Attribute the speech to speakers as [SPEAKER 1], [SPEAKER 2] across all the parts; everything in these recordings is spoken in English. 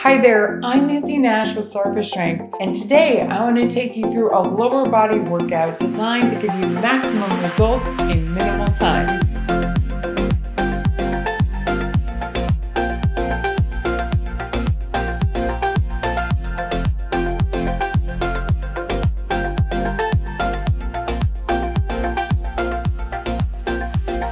[SPEAKER 1] Hi there, I'm Nancy Nash with Starfish Strength, and today I want to take you through a lower body workout designed to give you maximum results in minimal time.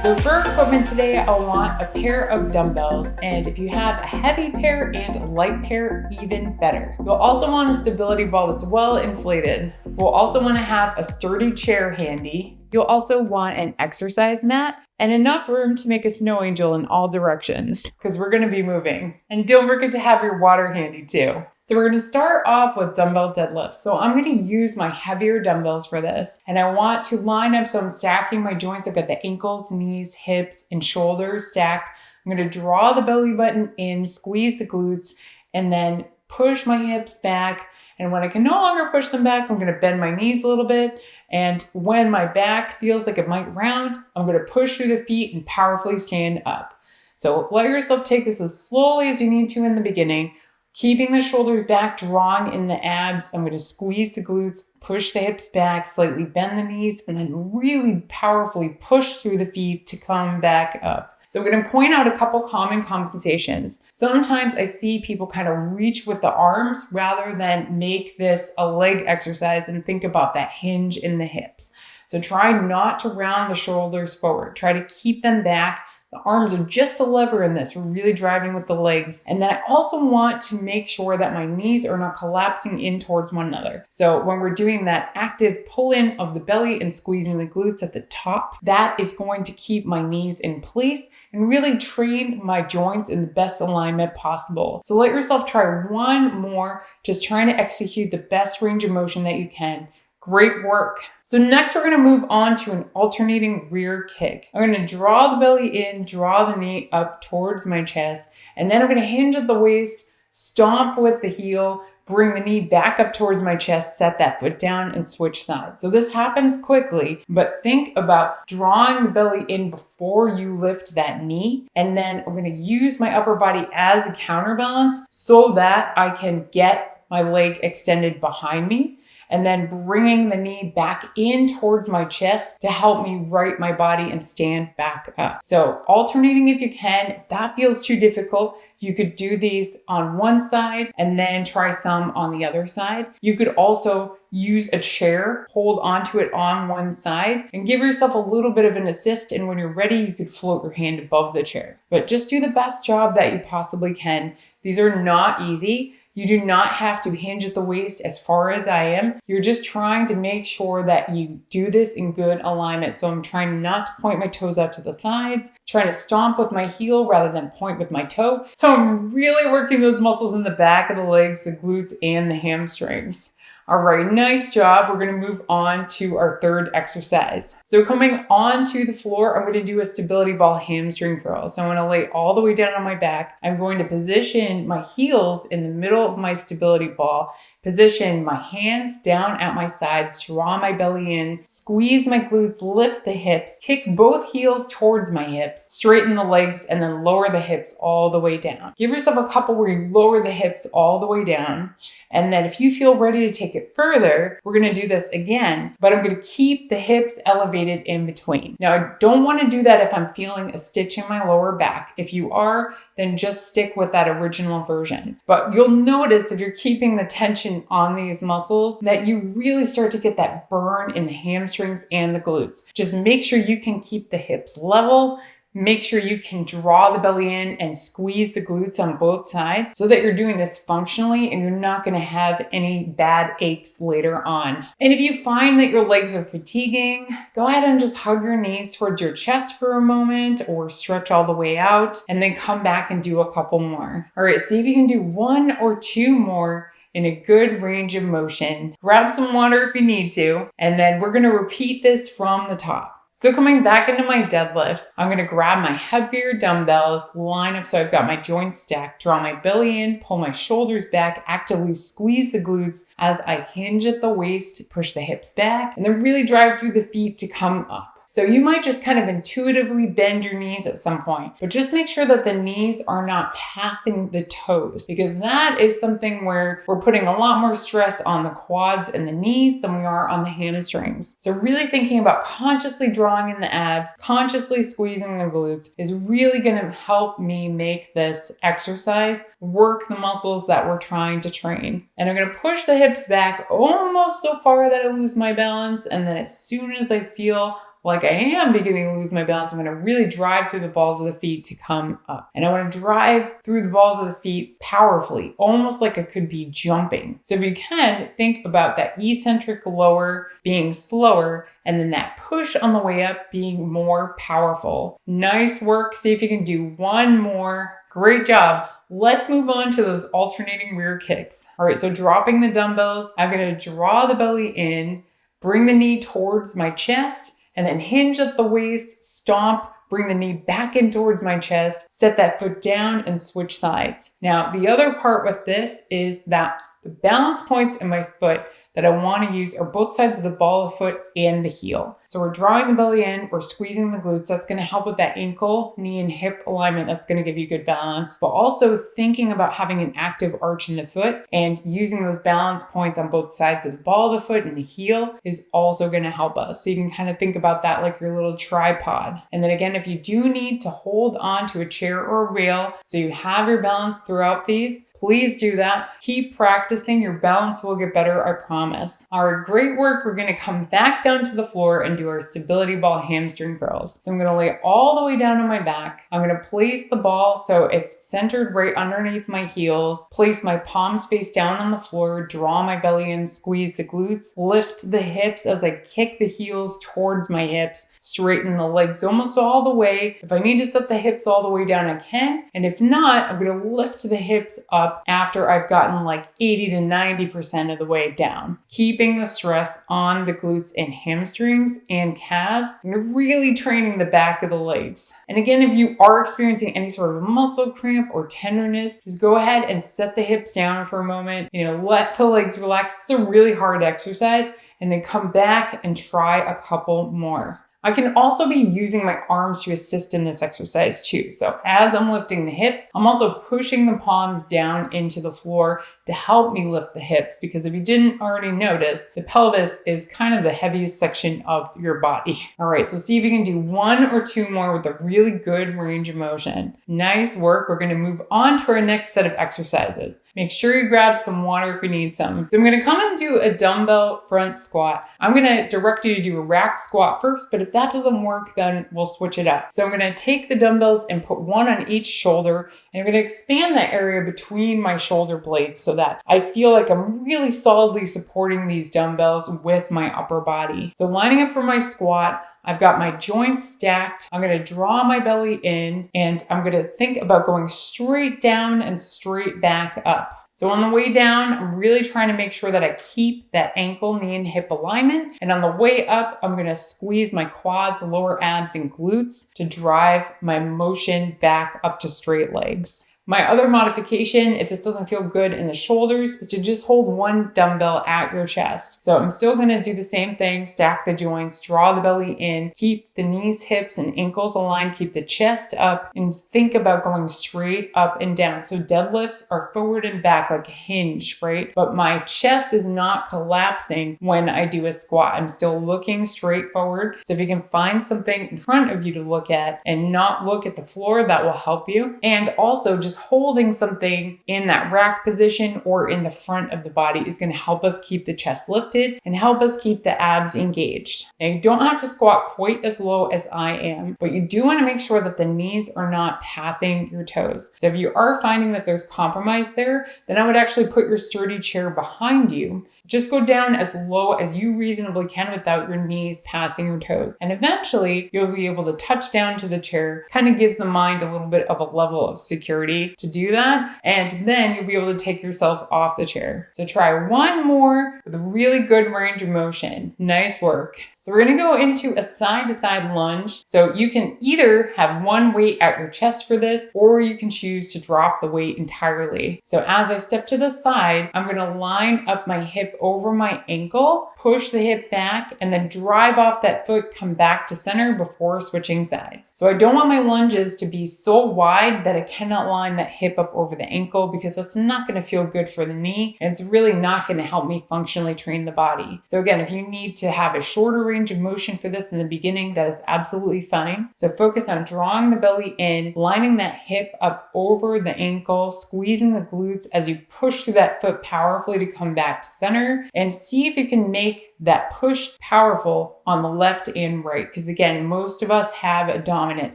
[SPEAKER 1] So for equipment today, I'll want a pair of dumbbells, and if you have a heavy pair and a light pair, even better. You'll also want a stability ball that's well inflated. We'll also want to have a sturdy chair handy. You'll also want an exercise mat and enough room to make a snow angel in all directions, because we're going to be moving. And don't forget to have your water handy too. So we're going to start off with dumbbell deadlifts. So I'm going to use my heavier dumbbells for this. And I want to line up so I'm stacking my joints. I've got the ankles, knees, hips, and shoulders stacked. I'm going to draw the belly button in, squeeze the glutes, and then push my hips back. And when I can no longer push them back, I'm going to bend my knees a little bit. And when my back feels like it might round, I'm going to push through the feet and powerfully stand up. So let yourself take this as slowly as you need to in the beginning. Keeping the shoulders back, drawing in the abs. I'm going to squeeze the glutes, push the hips back, slightly bend the knees, and then really powerfully push through the feet to come back up. So I'm going to point out a couple common compensations. Sometimes I see people kind of reach with the arms rather than make this a leg exercise and think about that hinge in the hips. So try not to round the shoulders forward. Try to keep them back. The arms are just a lever in this. We're really driving with the legs. And then I also want to make sure that my knees are not collapsing in towards one another. So when we're doing that active pull in of the belly and squeezing the glutes at the top, that is going to keep my knees in place and really train my joints in the best alignment possible. So let yourself try one more, just trying to execute the best range of motion that you can. Great work. So next we're going to move on to an alternating rear kick. I'm going to draw the belly in, draw the knee up towards my chest, and then I'm going to hinge at the waist, stomp with the heel, bring the knee back up towards my chest, set that foot down, and switch sides. So this happens quickly, but think about drawing the belly in before you lift that knee. And then I'm going to use my upper body as a counterbalance so that I can get my leg extended behind me. And then bringing the knee back in towards my chest to help me right my body and stand back up. So alternating if you can. If that feels too difficult, you could do these on one side and then try some on the other side. You could also use a chair, hold onto it on one side, and give yourself a little bit of an assist. And when you're ready, you could float your hand above the chair. But just do the best job that you possibly can. These are not easy. You do not have to hinge at the waist as far as I am. You're just trying to make sure that you do this in good alignment. So I'm trying not to point my toes out to the sides, trying to stomp with my heel rather than point with my toe. So I'm really working those muscles in the back of the legs, the glutes, and the hamstrings. All right, nice job. We're going to move on to our third exercise. So coming onto the floor, I'm going to do a stability ball hamstring curl. So I'm going to lay all the way down on my back. I'm going to position my heels in the middle of my stability ball, position my hands down at my sides, draw my belly in, squeeze my glutes, lift the hips, kick both heels towards my hips, straighten the legs, and then lower the hips all the way down. Give yourself a couple where you lower the hips all the way down. And then if you feel ready to take it further, we're going to do this again, but I'm going to keep the hips elevated in between. Now, I don't want to do that if I'm feeling a stitch in my lower back. If you are, then just stick with that original version. But you'll notice if you're keeping the tension on these muscles that you really start to get that burn in the hamstrings and the glutes. Just make sure you can keep the hips level. Make sure you can draw the belly in and squeeze the glutes on both sides so that you're doing this functionally and you're not going to have any bad aches later on. And if you find that your legs are fatiguing, go ahead and just hug your knees towards your chest for a moment or stretch all the way out and then come back and do a couple more. All right, see if you can do one or two more in a good range of motion. Grab some water if you need to, and then we're going to repeat this from the top. So coming back into my deadlifts, I'm going to grab my heavier dumbbells, line up so I've got my joints stacked, draw my belly in, pull my shoulders back, actively squeeze the glutes as I hinge at the waist, push the hips back, and then really drive through the feet to come up. So you might just kind of intuitively bend your knees at some point, but just make sure that the knees are not passing the toes, because that is something where we're putting a lot more stress on the quads and the knees than we are on the hamstrings. So really thinking about consciously drawing in the abs, consciously squeezing the glutes is really going to help me make this exercise work the muscles that we're trying to train. And I'm going to push the hips back almost so far that I lose my balance. And then as soon as I feel like I am beginning to lose my balance, I'm going to really drive through the balls of the feet to come up. And I want to drive through the balls of the feet powerfully, almost like I could be jumping. So if you can, think about that eccentric lower being slower, and then that push on the way up being more powerful. Nice work. See if you can do one more. Great job. Let's move on to those alternating rear kicks. All right, so dropping the dumbbells, I'm going to draw the belly in, bring the knee towards my chest, and then hinge at the waist, stomp, bring the knee back in towards my chest, set that foot down and switch sides. Now, the other part with this is that the balance points in my foot that I want to use are both sides of the ball of foot and the heel. So we're drawing the belly in, we're squeezing the glutes. That's going to help with that ankle, knee, and hip alignment. That's going to give you good balance, but also thinking about having an active arch in the foot and using those balance points on both sides of the ball of the foot and the heel is also going to help us. So you can kind of think about that like your little tripod. And then again, if you do need to hold on to a chair or a rail so you have your balance throughout these, please do that. Keep practicing. Your balance will get better, I promise. All right, great work. We're going to come back down to the floor and do our stability ball hamstring curls. So I'm going to lay all the way down on my back. I'm going to place the ball so it's centered right underneath my heels. Place my palms face down on the floor. Draw my belly in, squeeze the glutes. Lift the hips as I kick the heels towards my hips. Straighten the legs almost all the way. If I need to set the hips all the way down, I can. And if not, I'm going to lift the hips up after I've gotten like 80 to 90% of the way down. Keeping the stress on the glutes and hamstrings and calves, and really training the back of the legs. And again, if you are experiencing any sort of muscle cramp or tenderness, just go ahead and set the hips down for a moment. Let the legs relax. It's a really hard exercise, and then come back and try a couple more. I can also be using my arms to assist in this exercise too. So as I'm lifting the hips, I'm also pushing the palms down into the floor to help me lift the hips, because if you didn't already notice, the pelvis is kind of the heaviest section of your body. All right, so see if you can do one or two more with a really good range of motion. Nice work. We're going to move on to our next set of exercises. Make sure you grab some water if you need some. So I'm going to come and do a dumbbell front squat. I'm going to direct you to do a rack squat first, but if that doesn't work, then we'll switch it up. So I'm going to take the dumbbells and put one on each shoulder, and I'm going to expand that area between my shoulder blades so that I feel like I'm really solidly supporting these dumbbells with my upper body. So lining up for my squat, I've got my joints stacked. I'm going to draw my belly in, and I'm going to think about going straight down and straight back up. So on the way down, I'm really trying to make sure that I keep that ankle, knee, and hip alignment. And on the way up, I'm going to squeeze my quads, lower abs, and glutes to drive my motion back up to straight legs. My other modification, if this doesn't feel good in the shoulders, is to just hold one dumbbell at your chest. So I'm still going to do the same thing, stack the joints, draw the belly in, keep the knees, hips, and ankles aligned, keep the chest up, and think about going straight up and down. So deadlifts are forward and back like a hinge, right? But my chest is not collapsing when I do a squat. I'm still looking straight forward. So if you can find something in front of you to look at and not look at the floor, that will help you. And also just holding something in that rack position or in the front of the body is going to help us keep the chest lifted and help us keep the abs engaged. Now, you don't have to squat quite as low as I am, but you do want to make sure that the knees are not passing your toes. So if you are finding that there's compromise there, then I would actually put your sturdy chair behind you. Just go down as low as you reasonably can without your knees passing your toes. And eventually you'll be able to touch down to the chair. Kind of gives the mind a little bit of a level of security to do that. And then you'll be able to take yourself off the chair. So try one more with a really good range of motion. Nice work. So we're gonna go into a side-to-side lunge. So you can either have one weight at your chest for this, or you can choose to drop the weight entirely. So as I step to the side, I'm gonna line up my hip over my ankle, push the hip back, and then drive off that foot, come back to center before switching sides. So I don't want my lunges to be so wide that I cannot line that hip up over the ankle, because that's not gonna feel good for the knee, and it's really not gonna help me functionally train the body. So again, if you need to have a shorter range of motion for this in the beginning, that is absolutely fine. So focus on drawing the belly in, lining that hip up over the ankle, squeezing the glutes as you push through that foot powerfully to come back to center, and see if you can make that push powerful on the left and right. Because again, most of us have a dominant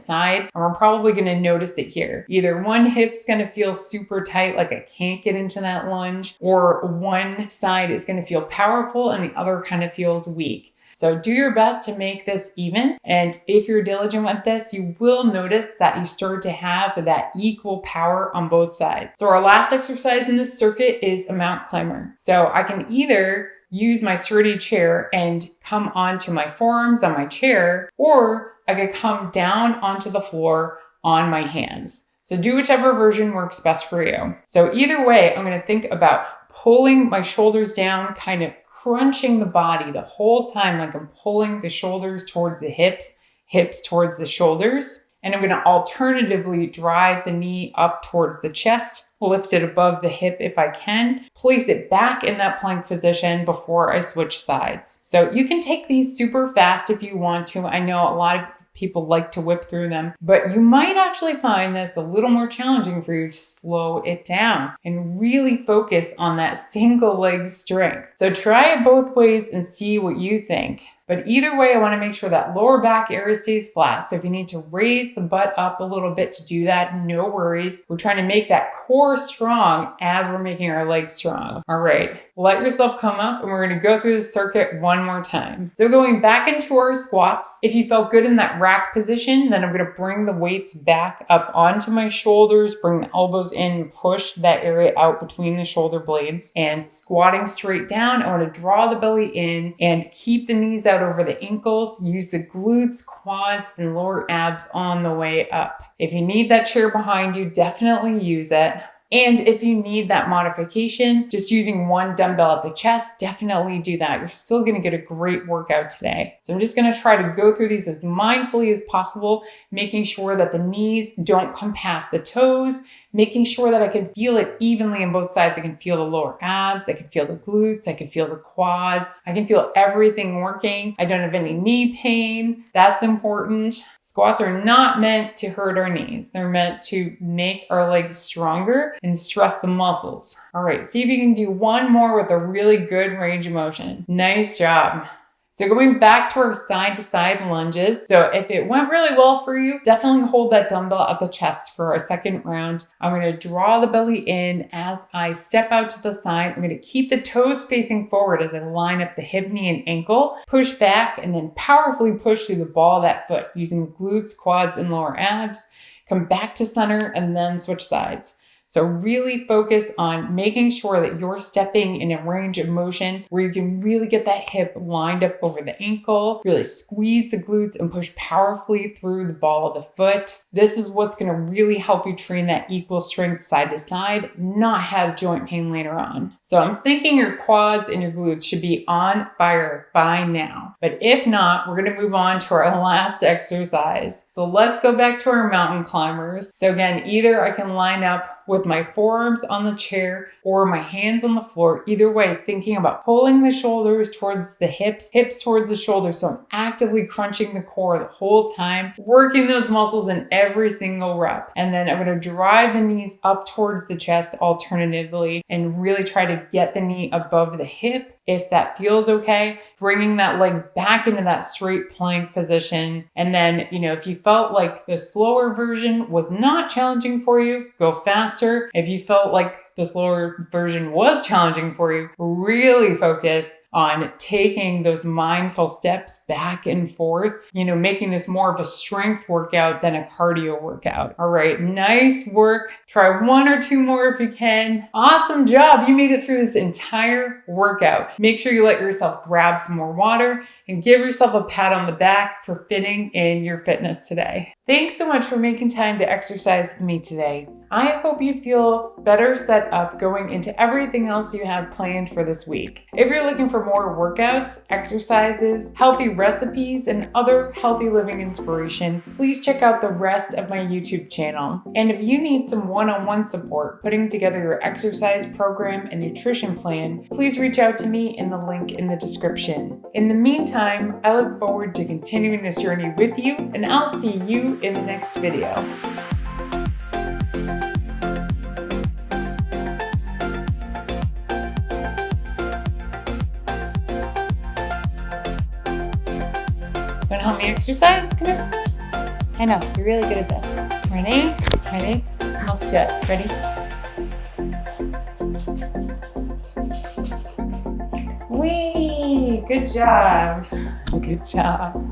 [SPEAKER 1] side, and we're probably going to notice it here. Either one hip's going to feel super tight, like I can't get into that lunge, or one side is going to feel powerful and the other kind of feels weak. So do your best to make this even. And if you're diligent with this, you will notice that you start to have that equal power on both sides. So our last exercise in this circuit is a mount climber. So I can either use my sturdy chair and come onto my forearms on my chair, or I could come down onto the floor on my hands. So do whichever version works best for you. So either way, I'm going to think about pulling my shoulders down, kind of crunching the body the whole time, like I'm pulling the shoulders towards the hips, hips towards the shoulders. And I'm going to alternatively drive the knee up towards the chest, lift it above the hip if I can, place it back in that plank position before I switch sides. So you can take these super fast if you want to. I know a lot of people like to whip through them, but you might actually find that it's a little more challenging for you to slow it down and really focus on that single leg strength. So try it both ways and see what you think. But either way, I want to make sure that lower back area stays flat. So if you need to raise the butt up a little bit to do that, no worries. We're trying to make that core strong as we're making our legs strong. All right, let yourself come up and we're going to go through this circuit one more time. So going back into our squats, if you felt good in that rack position, then I'm going to bring the weights back up onto my shoulders, bring the elbows in, push that area out between the shoulder blades, and squatting straight down. I want to draw the belly in and keep the knees out over the ankles. Use the glutes, quads, and lower abs on the way up. If you need that chair behind you, definitely use it. And if you need that modification, just using one dumbbell at the chest, definitely do that. You're still going to get a great workout today. So I'm just going to try to go through these as mindfully as possible, making sure that the knees don't come past the toes, making sure that I can feel it evenly on both sides. I can feel the lower abs, I can feel the glutes, I can feel the quads, I can feel everything working. I don't have any knee pain. That's important. Squats are not meant to hurt our knees. They're meant to make our legs stronger and stress the muscles. All right, see if you can do one more with a really good range of motion. Nice job. So going back to our side-to-side lunges. So if it went really well for you, definitely hold that dumbbell at the chest for our second round. I'm going to draw the belly in as I step out to the side. I'm going to keep the toes facing forward as I line up the hip, knee, and ankle. Push back and then powerfully push through the ball of that foot using the glutes, quads, and lower abs. Come back to center and then switch sides. So really focus on making sure that you're stepping in a range of motion where you can really get that hip lined up over the ankle, really squeeze the glutes and push powerfully through the ball of the foot. This is what's going to really help you train that equal strength side to side, not have joint pain later on. So I'm thinking your quads and your glutes should be on fire by now. But if not, we're going to move on to our last exercise. So let's go back to our mountain climbers. So again, either I can line up with my forearms on the chair or my hands on the floor. Either way, thinking about pulling the shoulders towards the hips, hips towards the shoulders. So I'm actively crunching the core the whole time, working those muscles in every single rep. And then I'm going to drive the knees up towards the chest alternatively and really try to get the knee above the hip. If that feels okay, bringing that leg back into that straight plank position. And then, if you felt like the slower version was not challenging for you, go faster. If you felt like the slower version was challenging for you, really focus on taking those mindful steps back and forth, making this more of a strength workout than a cardio workout. All right, nice work. Try 1 or 2 more if you can. Awesome job. You made it through this entire workout. Make sure you let yourself grab some more water and give yourself a pat on the back for fitting in your fitness today. Thanks so much for making time to exercise with me today. I hope you feel better set up going into everything else you have planned for this week. If you're looking for more workouts, exercises, healthy recipes, and other healthy living inspiration, please check out the rest of my YouTube channel. And if you need some one-on-one support putting together your exercise program and nutrition plan, please reach out to me in the link in the description. In the meantime, I look forward to continuing this journey with you, and I'll see you in the next video. Want to help me exercise? Come here. I know, you're really good at this. Ready? Ready? Let's do it. Ready? Whee! Good job. Good job.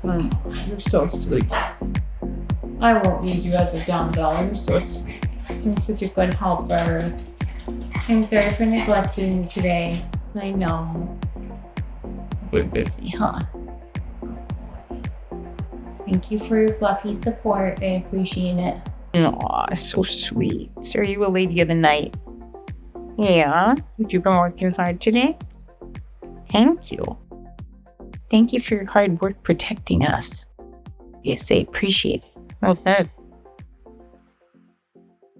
[SPEAKER 1] You're so sweet. I won't use you as a dumbbell. You're so sweet. You're such a good helper. I'm sorry for neglecting you today. I know. We're busy, huh? Thank you for your fluffy support. I appreciate it. Aw, so sweet. So are you a lady of the night? Yeah. Did you come working hard today? Thank you. Thank you for your hard work protecting us. Yes, I appreciate it. Okay.